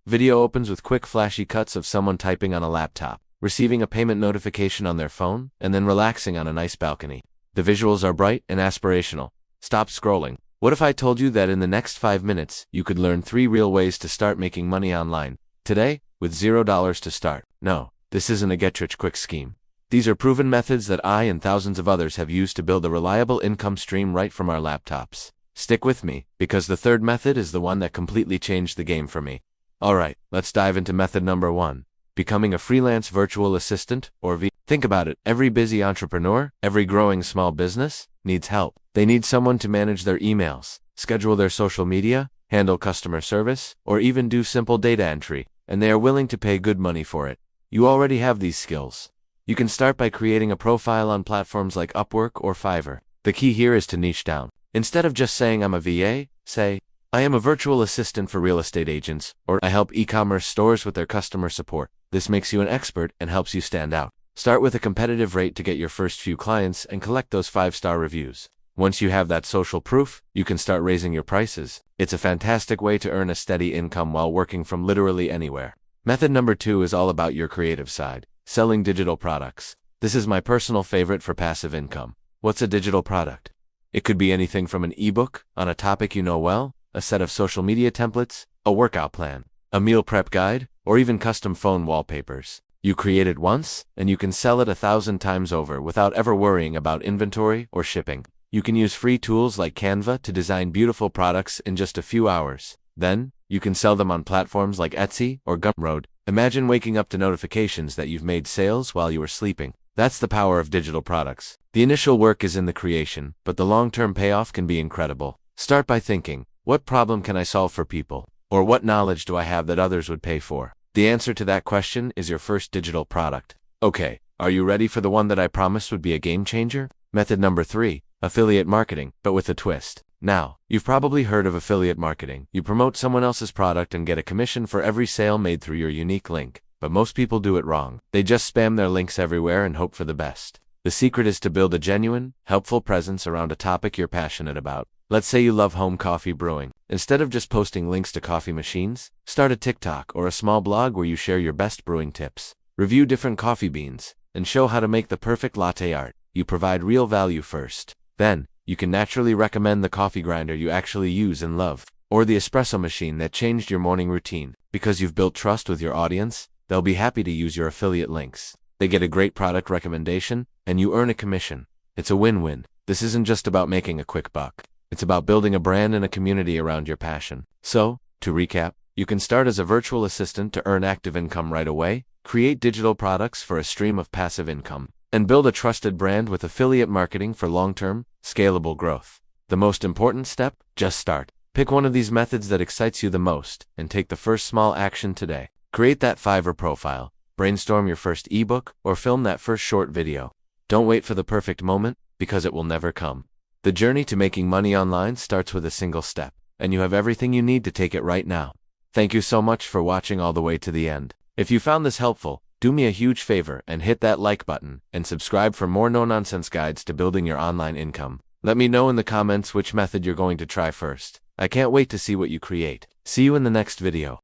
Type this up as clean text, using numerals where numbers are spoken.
Video opens with quick flashy cuts of someone typing on a laptop, receiving a payment notification on their phone, and then relaxing on a nice balcony. The visuals are bright and aspirational. Stop scrolling. What if I told you that in the next 5 minutes, you could learn 3 real ways to start making money online today with $0 to start? No, this isn't a get-rich-quick scheme. These are proven methods that I and thousands of others have used to build a reliable income stream right from our laptops. Stick with me, because the third method is the one that completely changed the game for me. Alright, let's dive into method number 1. Becoming a freelance virtual assistant, or VA. Think about it, every busy entrepreneur, every growing small business, needs help. They need someone to manage their emails, schedule their social media, handle customer service, or even do simple data entry, and they are willing to pay good money for it. You already have these skills. You can start by creating a profile on platforms like Upwork or Fiverr. The key here is to niche down. Instead of just saying I'm a VA, say, I am a virtual assistant for real estate agents, or I help e-commerce stores with their customer support. This makes you an expert and helps you stand out. Start with a competitive rate to get your first few clients and collect those 5-star reviews. Once you have that social proof, you can start raising your prices. It's a fantastic way to earn a steady income while working from literally anywhere. Method number 2 is all about your creative side. Selling digital products. This is my personal favorite for passive income. What's a digital product? It could be anything from an ebook on a topic you know well, a set of social media templates, a workout plan, a meal prep guide, or even custom phone wallpapers. You create it once, and you can sell it 1,000 times over without ever worrying about inventory or shipping. You can use free tools like Canva to design beautiful products in just a few hours. Then, you can sell them on platforms like Etsy or Gumroad. Imagine waking up to notifications that you've made sales while you were sleeping. That's the power of digital products. The initial work is in the creation, but the long-term payoff can be incredible. Start by thinking, what problem can I solve for people? Or what knowledge do I have that others would pay for? The answer to that question is your first digital product. Okay, are you ready for the one that I promised would be a game changer? Method number 3, affiliate marketing, but with a twist. Now, you've probably heard of affiliate marketing. You promote someone else's product and get a commission for every sale made through your unique link. But most people do it wrong. They just spam their links everywhere and hope for the best. The secret is to build a genuine, helpful presence around a topic you're passionate about. Let's say you love home coffee brewing. Instead of just posting links to coffee machines, start a TikTok or a small blog where you share your best brewing tips, review different coffee beans, and show how to make the perfect latte art. You provide real value first. Then, you can naturally recommend the coffee grinder you actually use and love, or the espresso machine that changed your morning routine. Because you've built trust with your audience, they'll be happy to use your affiliate links. They get a great product recommendation, and you earn a commission. It's a win-win. This isn't just about making a quick buck. It's about building a brand and a community around your passion. So, to recap, you can start as a virtual assistant to earn active income right away, create digital products for a stream of passive income, and build a trusted brand with affiliate marketing for long-term, scalable growth. The most important step? Just start. Pick one of these methods that excites you the most, and take the first small action today. Create that Fiverr profile, brainstorm your first ebook, or film that first short video. Don't wait for the perfect moment, because it will never come. The journey to making money online starts with a single step, and you have everything you need to take it right now. Thank you so much for watching all the way to the end. If you found this helpful, do me a huge favor and hit that like button, and subscribe for more no-nonsense guides to building your online income. Let me know in the comments which method you're going to try first. I can't wait to see what you create. See you in the next video.